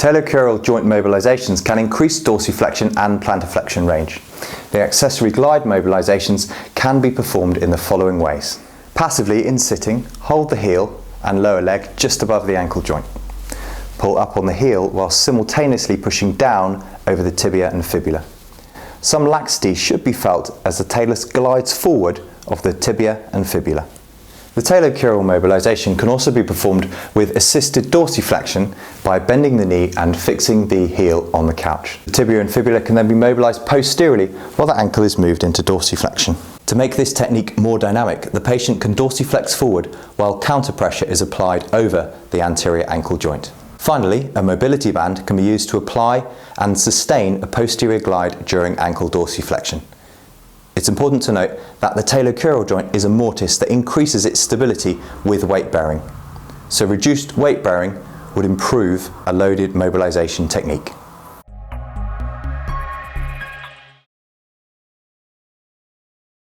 Talocrural joint mobilisations can increase dorsiflexion and plantar flexion range. The accessory glide mobilisations can be performed in the following ways. Passively in sitting, hold the heel and lower leg just above the ankle joint. Pull up on the heel while simultaneously pushing down over the tibia and fibula. Some laxity should be felt as the talus glides forward of the tibia and fibula. The talocrural mobilisation can also be performed with assisted dorsiflexion by bending the knee and fixing the heel on the couch. The tibia and fibula can then be mobilised posteriorly while the ankle is moved into dorsiflexion. To make this technique more dynamic, the patient can dorsiflex forward while counter pressure is applied over the anterior ankle joint. Finally, a mobility band can be used to apply and sustain a posterior glide during ankle dorsiflexion. It's important to note that the talocrural joint is a mortise that increases its stability with weight bearing. So reduced weight bearing would improve a loaded mobilisation technique.